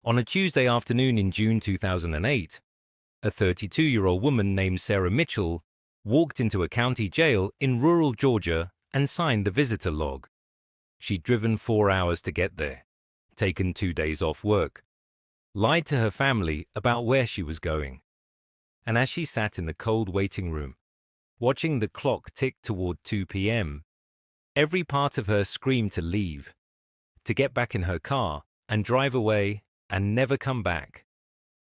On a Tuesday afternoon in June 2008, a 32-year-old woman named Sarah Mitchell walked into a county jail in rural Georgia and signed the visitor log. She'd driven 4 hours to get there, taken 2 days off work, lied to her family about where she was going. And as she sat in the cold waiting room, watching the clock tick toward 2 p.m., every part of her screamed to leave, to get back in her car and drive away and never come back.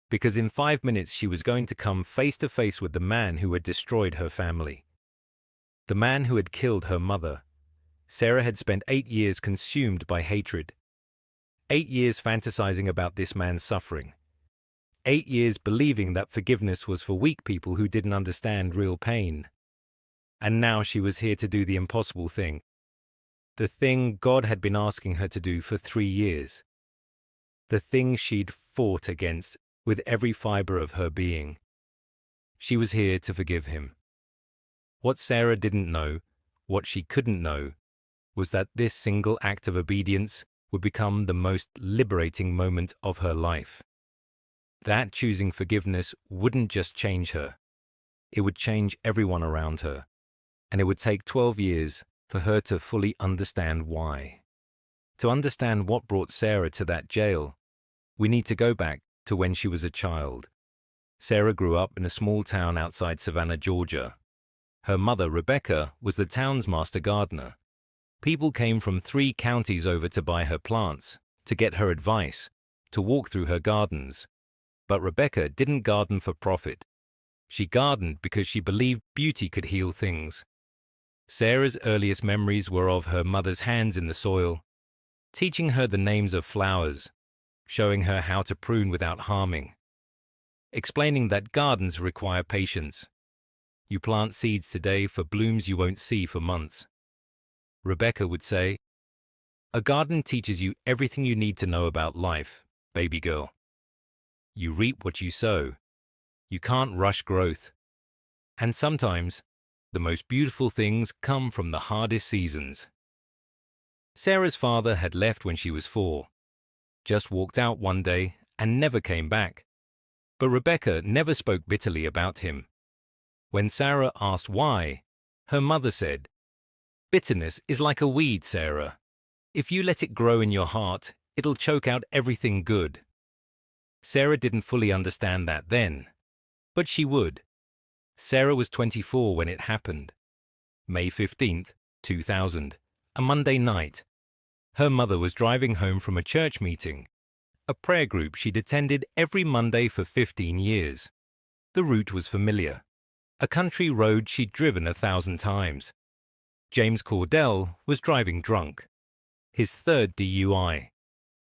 Because in 5 minutes she was going to come face to face with the man who had destroyed her family. The man who had killed her mother. Sarah had spent 8 years consumed by hatred. 8 years fantasizing about this man's suffering. 8 years believing that forgiveness was for weak people who didn't understand real pain. And now she was here to do the impossible thing. The thing God had been asking her to do for 3 years. The thing she'd fought against with every fiber of her being. She was here to forgive him. What Sarah didn't know, what she couldn't know, was that this single act of obedience would become the most liberating moment of her life. That choosing forgiveness wouldn't just change her. It would change everyone around her. And it would take 12 years for her to fully understand why. To understand what brought Sarah to that jail, we need to go back to when she was a child. Sarah grew up in a small town outside Savannah, Georgia. Her mother, Rebecca, was the town's master gardener. People came from 3 counties over to buy her plants, to get her advice, to walk through her gardens. But Rebecca didn't garden for profit. She gardened because she believed beauty could heal things. Sarah's earliest memories were of her mother's hands in the soil, teaching her the names of flowers, showing her how to prune without harming, explaining that gardens require patience. You plant seeds today for blooms you won't see for months. Rebecca would say, "A garden teaches you everything you need to know about life, baby girl. You reap what you sow. You can't rush growth. And sometimes, the most beautiful things come from the hardest seasons." Sarah's father had left when she was 4, just walked out one day and never came back. But Rebecca never spoke bitterly about him. When Sarah asked why, her mother said, "Bitterness is like a weed, Sarah. If you let it grow in your heart, it'll choke out everything good." Sarah didn't fully understand that then, but she would. Sarah was 24 when it happened. May 15th, 2000, a Monday night. Her mother was driving home from a church meeting, a prayer group she'd attended every Monday for 15 years. The route was familiar, a country road she'd driven 1,000 times. James Cordell was driving drunk, his 3rd DUI.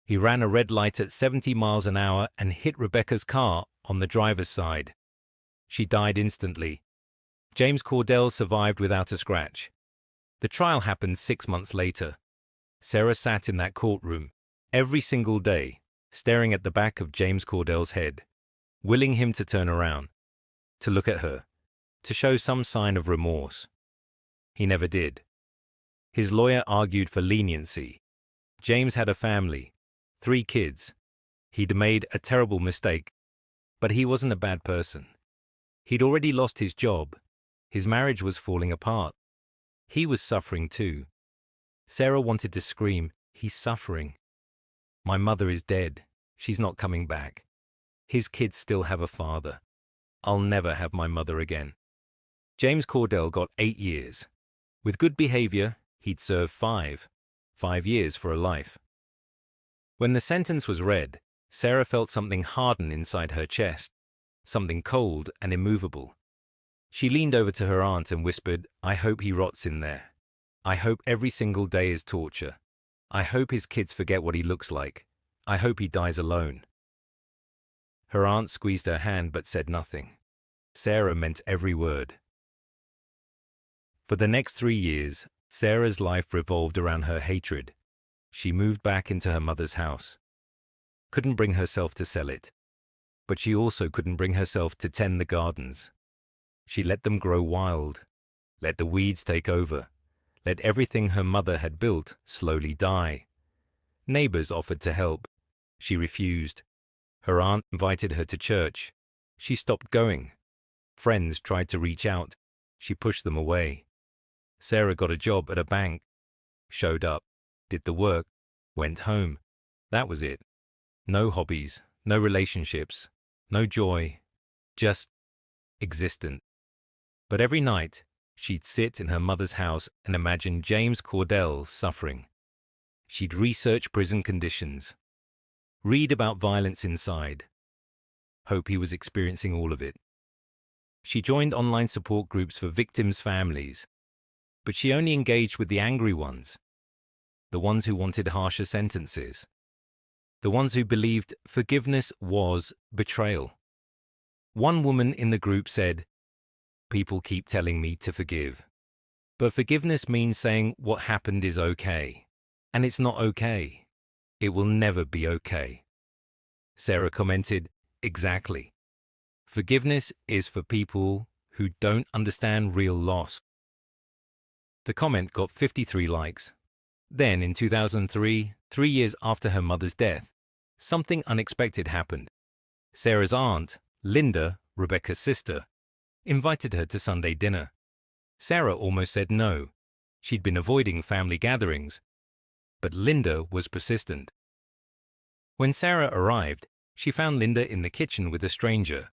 He ran a red light at 70 miles an hour and hit Rebecca's car on the driver's side. She died instantly. James Cordell survived without a scratch. The trial happened 6 months later. Sarah sat in that courtroom every single day, staring at the back of James Cordell's head, willing him to turn around, to look at her, to show some sign of remorse. He never did. His lawyer argued for leniency. James had a family, 3 kids. He'd made a terrible mistake, but he wasn't a bad person. He'd already lost his job. His marriage was falling apart. He was suffering too. Sarah wanted to scream, "He's suffering. My mother is dead. She's not coming back. His kids still have a father. I'll never have my mother again." James Cordell got 8 years. With good behavior, he'd serve 5 years for a life. When the sentence was read, Sarah felt something harden inside her chest, something cold and immovable. She leaned over to her aunt and whispered, "I hope he rots in there. I hope every single day is torture. I hope his kids forget what he looks like. I hope he dies alone." Her aunt squeezed her hand but said nothing. Sarah meant every word. For the next 3 years, Sarah's life revolved around her hatred. She moved back into her mother's house. Couldn't bring herself to sell it. But she also couldn't bring herself to tend the gardens. She let them grow wild, let the weeds take over, let everything her mother had built slowly die. Neighbors offered to help. She refused. Her aunt invited her to church. She stopped going. Friends tried to reach out. She pushed them away. Sarah got a job at a bank. Showed up, did the work, went home. That was it. No hobbies, no relationships, no joy, just existent. But every night, she'd sit in her mother's house and imagine James Cordell suffering. She'd research prison conditions, read about violence inside, hope he was experiencing all of it. She joined online support groups for victims' families, but she only engaged with the angry ones, the ones who wanted harsher sentences, the ones who believed forgiveness was betrayal. One woman in the group said, "People keep telling me to forgive. But forgiveness means saying what happened is okay. And it's not okay. It will never be okay." Sarah commented, "Exactly. Forgiveness is for people who don't understand real loss." The comment got 53 likes. Then, in 2003, 3 years after her mother's death, something unexpected happened. Sarah's aunt, Linda, Rebecca's sister, invited her to Sunday dinner. Sarah almost said no. She'd been avoiding family gatherings. But Linda was persistent. When Sarah arrived, she found Linda in the kitchen with a stranger,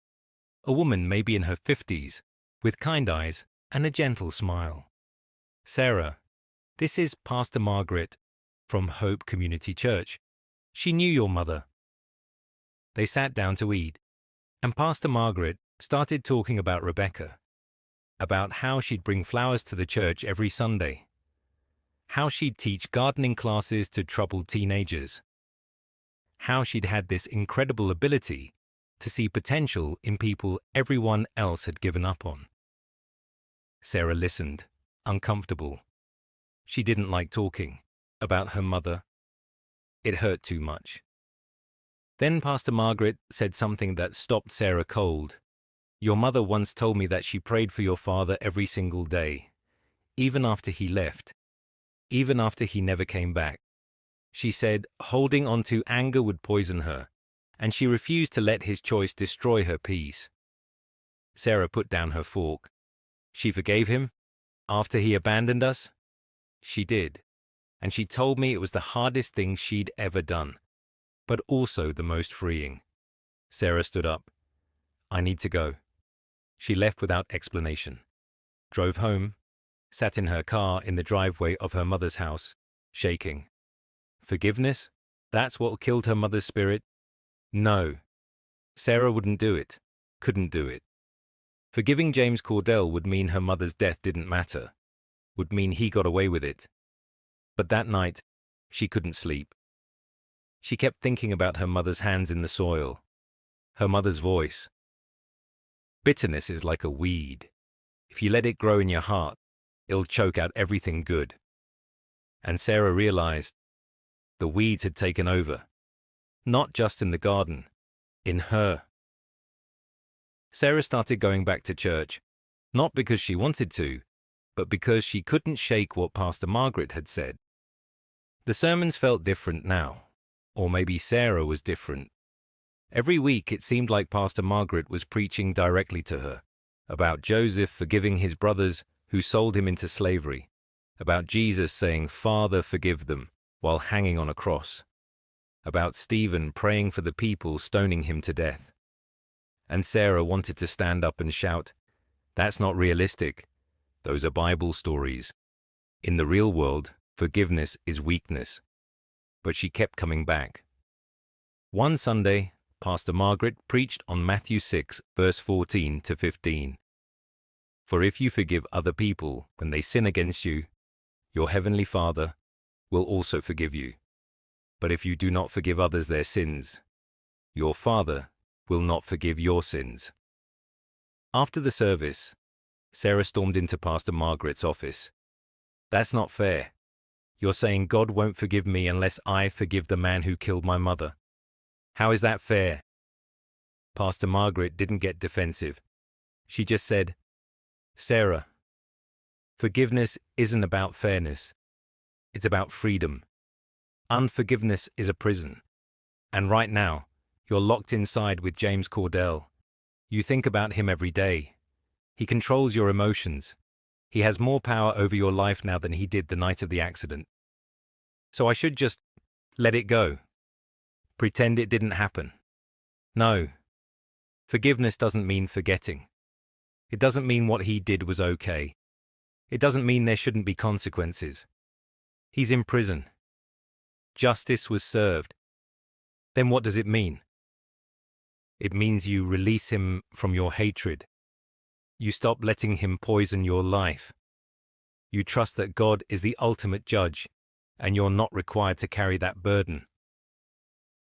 a woman maybe in her 50s, with kind eyes and a gentle smile. "Sarah, this is Pastor Margaret from Hope Community Church. She knew your mother." They sat down to eat, and Pastor Margaret started talking about Rebecca, about how she'd bring flowers to the church every Sunday, how she'd teach gardening classes to troubled teenagers, how she'd had this incredible ability to see potential in people everyone else had given up on. Sarah listened, uncomfortable. She didn't like talking about her mother. It hurt too much. Then Pastor Margaret said something that stopped Sarah cold. "Your mother once told me that she prayed for your father every single day, even after he left, even after he never came back. She said holding on to anger would poison her, and she refused to let his choice destroy her peace." Sarah put down her fork. "She forgave him after he abandoned us?" "She did, and she told me it was the hardest thing she'd ever done, but also the most freeing." Sarah stood up. "I need to go." She left without explanation, drove home, sat in her car in the driveway of her mother's house, shaking. Forgiveness? That's what killed her mother's spirit? No. Sarah wouldn't do it, couldn't do it. Forgiving James Cordell would mean her mother's death didn't matter, would mean he got away with it. But that night, she couldn't sleep. She kept thinking about her mother's hands in the soil, her mother's voice. Bitterness is like a weed. If you let it grow in your heart, it'll choke out everything good. And Sarah realized the weeds had taken over, not just in the garden, in her. Sarah started going back to church, not because she wanted to, but because she couldn't shake what Pastor Margaret had said. The sermons felt different now, or maybe Sarah was different. Every week it seemed like Pastor Margaret was preaching directly to her, about Joseph forgiving his brothers who sold him into slavery, about Jesus saying, "Father, forgive them," while hanging on a cross, about Stephen praying for the people stoning him to death. And Sarah wanted to stand up and shout, "That's not realistic. Those are Bible stories. In the real world, forgiveness is weakness." But she kept coming back. One Sunday, Pastor Margaret preached on Matthew 6, verse 14 to 15. "For if you forgive other people when they sin against you, your heavenly Father will also forgive you. But if you do not forgive others their sins, your Father will not forgive your sins." After the service, Sarah stormed into Pastor Margaret's office. "That's not fair. You're saying God won't forgive me unless I forgive the man who killed my mother. How is that fair?" Pastor Margaret didn't get defensive. She just said, "Sarah, forgiveness isn't about fairness. It's about freedom. Unforgiveness is a prison. And right now, You're locked inside with James Cordell. You think about him every day. He controls your emotions. He has more power over your life now than he did the night of the accident. So I should just let it go. Pretend it didn't happen. No. Forgiveness doesn't mean forgetting. It doesn't mean what he did was okay. It doesn't mean there shouldn't be consequences. He's in prison. Justice was served. Then what does it mean? It means you release him from your hatred. You stop letting him poison your life. You trust that God is the ultimate judge, and you're not required to carry that burden.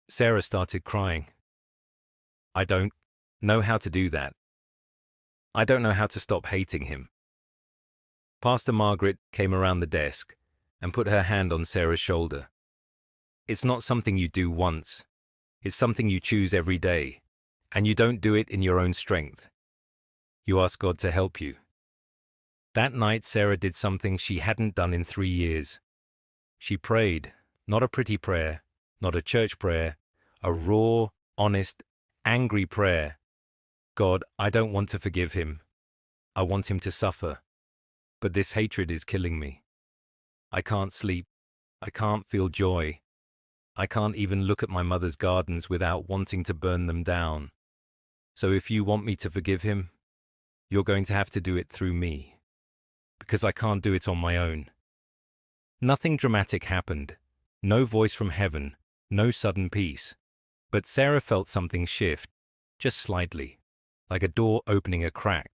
Sarah started crying. I don't know how to do that. I don't know how to stop hating him. Pastor Margaret came around the desk and put her hand on Sarah's shoulder. It's not something you do once. It's something you choose every day, and you don't do it in your own strength. You ask God to help you. That night, Sarah did something she hadn't done in 3 years. She prayed, not a pretty prayer, not a church prayer, a raw, honest, angry prayer. God, I don't want to forgive him. I want him to suffer. But this hatred is killing me. I can't sleep. I can't feel joy. I can't even look at my mother's gardens without wanting to burn them down. So if you want me to forgive him, you're going to have to do it through me, because I can't do it on my own. Nothing dramatic happened. No voice from heaven, no sudden peace. But Sarah felt something shift, just slightly, like a door opening a crack.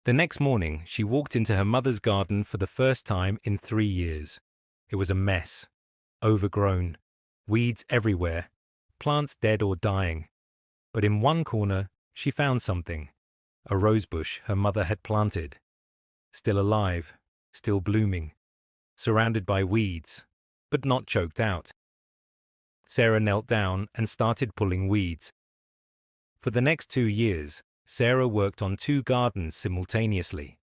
The next morning, she walked into her mother's garden for the first time in 3 years. It was a mess, overgrown, weeds everywhere, plants dead or dying. But in one corner, she found something, a rosebush her mother had planted. Still alive, still blooming, surrounded by weeds, but not choked out. Sarah knelt down and started pulling weeds. For the next 2 years, Sarah worked on 2 gardens simultaneously.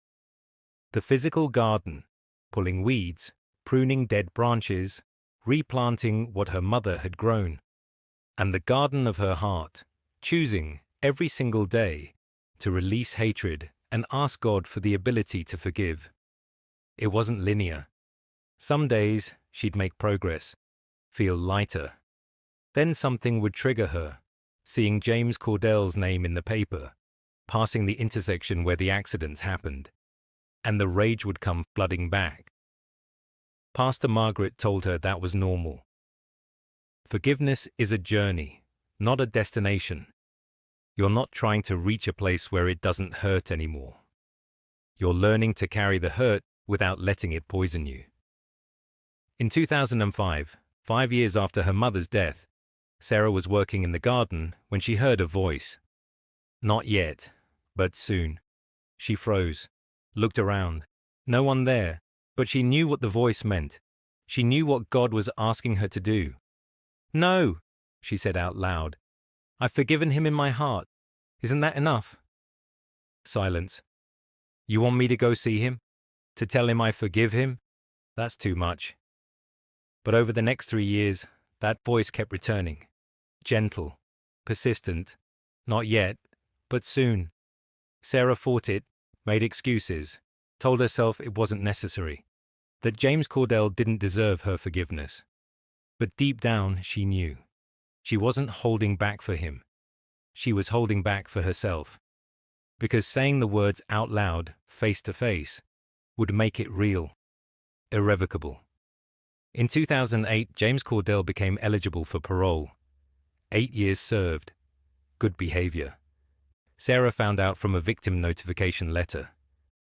The physical garden, pulling weeds, pruning dead branches, replanting what her mother had grown. And the garden of her heart, choosing, every single day, to release hatred and ask God for the ability to forgive. It wasn't linear. Some days, she'd make progress, feel lighter. Then something would trigger her, seeing James Cordell's name in the paper, passing the intersection where the accidents happened, and the rage would come flooding back. Pastor Margaret told her that was normal. Forgiveness is a journey, not a destination. You're not trying to reach a place where it doesn't hurt anymore. You're learning to carry the hurt without letting it poison you. In 2005, 5 years after her mother's death, Sarah was working in the garden when she heard a voice. Not yet, but soon. She froze, looked around. No one there, but she knew what the voice meant. She knew what God was asking her to do. No, she said out loud. I've forgiven him in my heart. Isn't that enough? Silence. You want me to go see him? To tell him I forgive him? That's too much. But over the next 3 years, that voice kept returning. Gentle, persistent. Not yet, but soon. Sarah fought it, made excuses, told herself it wasn't necessary, that James Cordell didn't deserve her forgiveness. But deep down, she knew. She wasn't holding back for him. She was holding back for herself. Because saying the words out loud, face to face, would make it real, irrevocable. In 2008, James Cordell became eligible for parole. 8 years served. Good behavior. Sarah found out from a victim notification letter.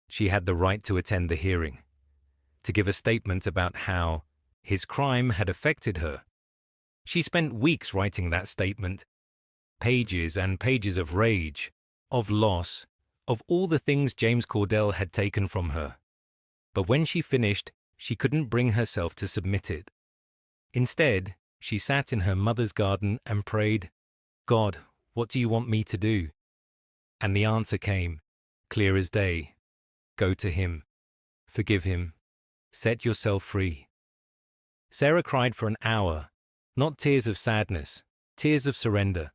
She had the right to attend the hearing, to give a statement about how his crime had affected her. She spent weeks writing that statement. Pages and pages of rage, of loss, of all the things James Cordell had taken from her. But when she finished, she couldn't bring herself to submit it. Instead, she sat in her mother's garden and prayed, God, what do you want me to do? And the answer came, clear as day. Go to him. Forgive him. Set yourself free. Sarah cried for an hour, not tears of sadness, Tears of surrender.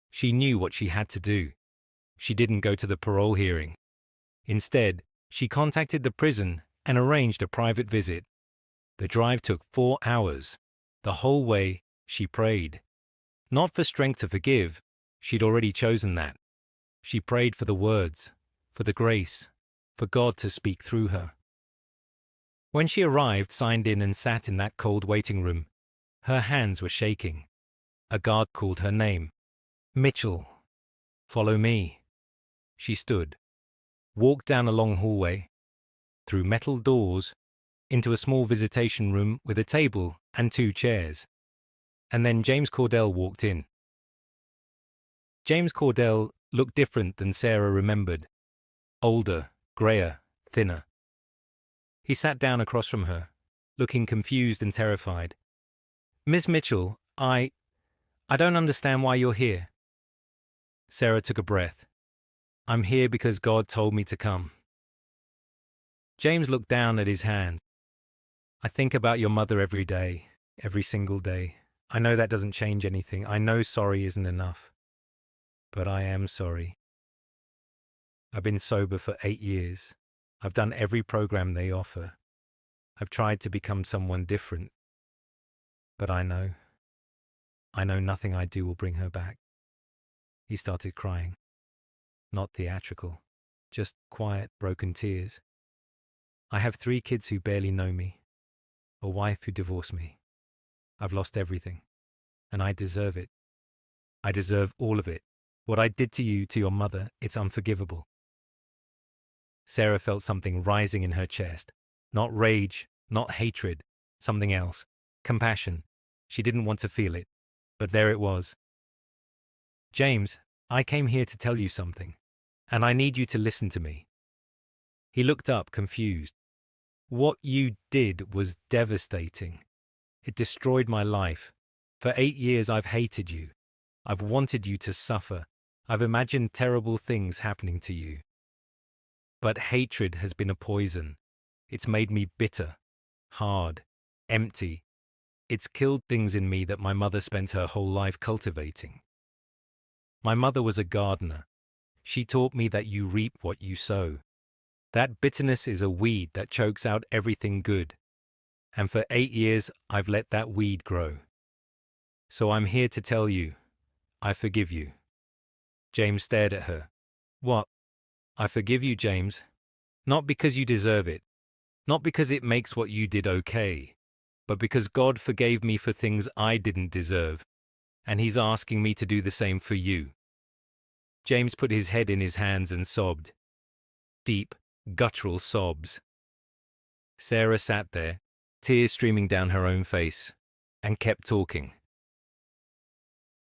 She knew what she had to do. She didn't go to the parole hearing. Instead, she contacted the prison and arranged a private visit. The drive took 4 hours. The whole way, she prayed. Not for strength to forgive, she'd already chosen that. She prayed for the words, for the grace, for God to speak through her. When she arrived, signed in and sat in that cold waiting room, her hands were shaking. A guard called her name. Mitchell. Follow me. She stood, walked down a long hallway, through metal doors, into a small visitation room with a table and 2 chairs. And then James Cordell walked in. James Cordell looked different than Sarah remembered. Older, greyer, thinner. He sat down across from her, looking confused and terrified. "Miss Mitchell, I don't understand why you're here." Sarah took a breath. "I'm here because God told me to come." James looked down at his hands. "I think about your mother every day, every single day. I know that doesn't change anything. I know sorry isn't enough. But I am sorry. I've been sober for 8 years. I've done every program they offer. I've tried to become someone different. But I know nothing I do will bring her back." He started crying. Not theatrical, just quiet, broken tears. "I have 3 kids who barely know me, a wife who divorced me. I've lost everything, and I deserve it. I deserve all of it. What I did to you, to your mother, it's unforgivable." Sarah felt something rising in her chest. Not rage, not hatred, something else. Compassion. She didn't want to feel it, but there it was. "James, I came here to tell you something, and I need you to listen to me." He looked up, confused. "What you did was devastating. It destroyed my life. For 8 years I've hated you. I've wanted you to suffer. I've imagined terrible things happening to you. But hatred has been a poison. It's made me bitter, hard, empty. It's killed things in me that my mother spent her whole life cultivating. My mother was a gardener. She taught me that you reap what you sow. That bitterness is a weed that chokes out everything good. And for 8 years, I've let that weed grow. So I'm here to tell you, I forgive you." James stared at her. "What? I forgive you, James? Not because you deserve it. Not because it makes what you did okay. But because God forgave me for things I didn't deserve. And He's asking me to do the same for you." James put his head in his hands and sobbed. Deep, guttural sobs. Sarah sat there, tears streaming down her own face, and kept talking.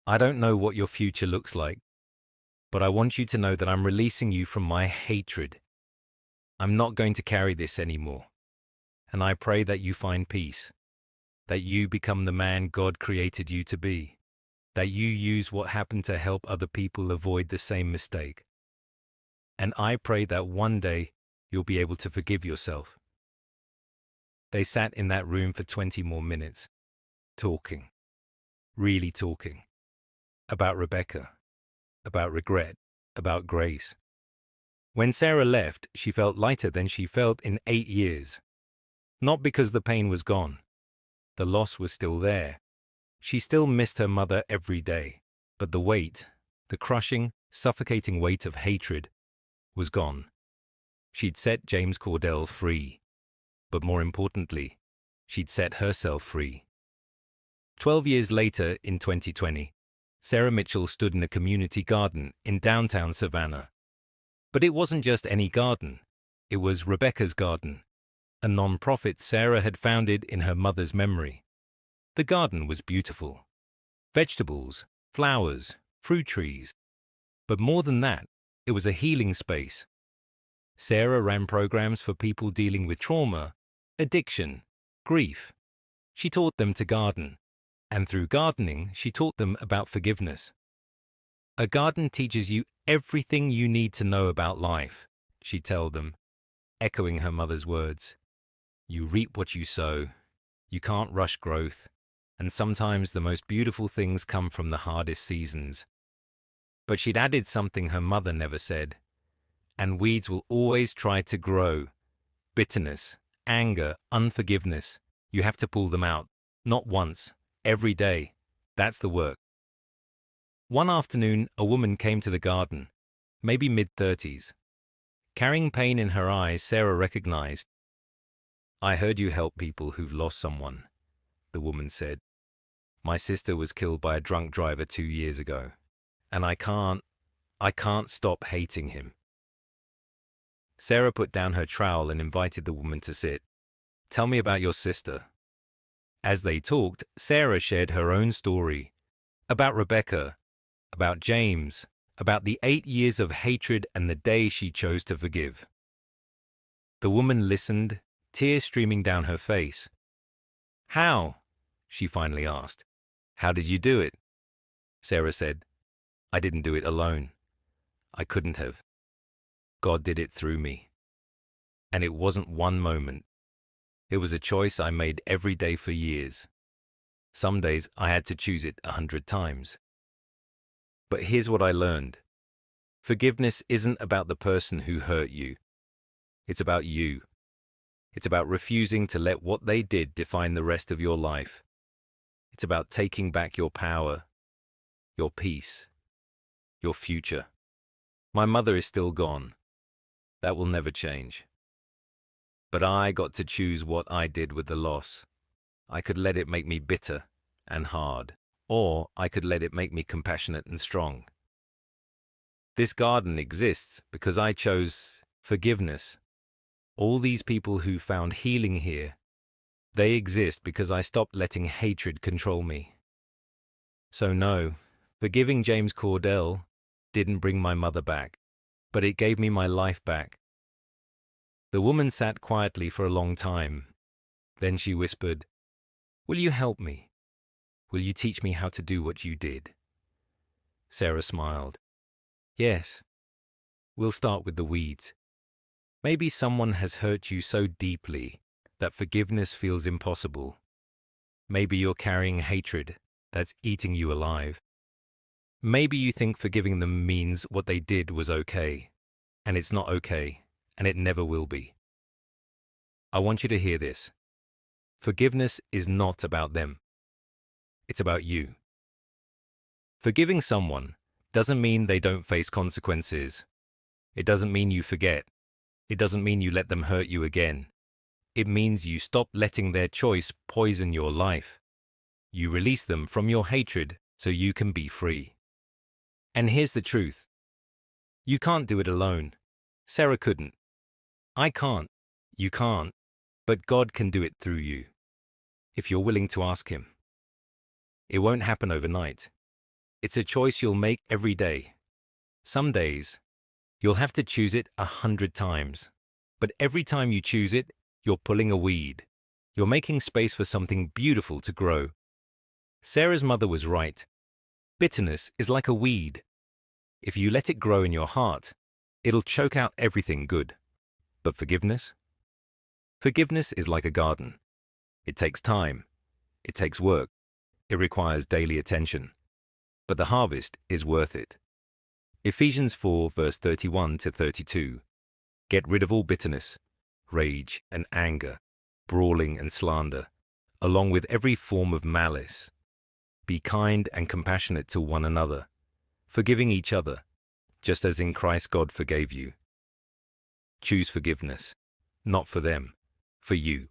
"I don't know what your future looks like, but I want you to know that I'm releasing you from my hatred. I'm not going to carry this anymore. And I pray that you find peace, that you become the man God created you to be, that you use what happened to help other people avoid the same mistake. And I pray that one day you'll be able to forgive yourself." They sat in that room for 20 more minutes, talking, really talking, about Rebecca, about regret, about grace. When Sarah left, she felt lighter than she felt in 8 years. Not because the pain was gone. The loss was still there. She still missed her mother every day. But the weight, the crushing, suffocating weight of hatred, was gone. She'd set James Cordell free. But more importantly, she'd set herself free. 12 years later, in 2020, Sarah Mitchell stood in a community garden in downtown Savannah. But it wasn't just any garden. It was Rebecca's Garden, a non-profit Sarah had founded in her mother's memory. The garden was beautiful. Vegetables, flowers, fruit trees. But more than that, it was a healing space. Sarah ran programs for people dealing with trauma, addiction, grief. She taught them to garden, and through gardening, she taught them about forgiveness. "A garden teaches you everything you need to know about life," she'd tell them, echoing her mother's words. "You reap what you sow. You can't rush growth. And sometimes the most beautiful things come from the hardest seasons. But she'd added something her mother never said. And weeds will always try to grow. Bitterness, anger, unforgiveness. You have to pull them out. Not once, every day. That's the work. One afternoon, a woman came to the garden, maybe mid-30s. Carrying pain in her eyes, Sarah recognized. "I heard you help people who've lost someone," the woman said. "My sister was killed by a drunk driver 2 years ago, and I can't stop hating him." Sarah put down her trowel and invited the woman to sit. "Tell me about your sister." As they talked, Sarah shared her own story. About Rebecca, about James, about the 8 years of hatred and the day she chose to forgive. The woman listened, tears streaming down her face. "How?" she finally asked. "How did you do it?" Sarah said, "I didn't do it alone. I couldn't have. God did it through me. And it wasn't one moment. It was a choice I made every day for years. Some days I had to choose it 100 times. But here's what I learned. Forgiveness isn't about the person who hurt you. It's about you. It's about refusing to let what they did define the rest of your life. It's about taking back your power, your peace, your future. My mother is still gone. That will never change. But I got to choose what I did with the loss. I could let it make me bitter and hard, or I could let it make me compassionate and strong. This garden exists because I chose forgiveness. All these people who found healing here, they exist because I stopped letting hatred control me. So no, forgiving James Cordell didn't bring my mother back, but it gave me my life back. The woman sat quietly for a long time. Then she whispered, "Will you help me? Will you teach me how to do what you did?" Sarah smiled. "Yes. We'll start with the weeds. Maybe someone has hurt you so deeply that forgiveness feels impossible. Maybe you're carrying hatred that's eating you alive. Maybe you think forgiving them means what they did was okay, and it's not okay, and it never will be. I want you to hear this. Forgiveness is not about them. It's about you. Forgiving someone doesn't mean they don't face consequences. It doesn't mean you forget. It doesn't mean you let them hurt you again. It means you stop letting their choice poison your life. You release them from your hatred so you can be free. And here's the truth. You can't do it alone. Sarah couldn't. I can't. You can't. But God can do it through you, if you're willing to ask Him. It won't happen overnight. It's a choice you'll make every day. Some days, you'll have to choose it 100 times. But every time you choose it, you're pulling a weed. You're making space for something beautiful to grow. Sarah's mother was right. Bitterness is like a weed. If you let it grow in your heart, it'll choke out everything good. But forgiveness? Forgiveness is like a garden. It takes time. It takes work. It requires daily attention. But the harvest is worth it. Ephesians 4 verse 31 to 32. Get rid of all bitterness, rage and anger, brawling and slander, along with every form of malice. Be kind and compassionate to one another, forgiving each other, just as in Christ God forgave you. Choose forgiveness, not for them, for you.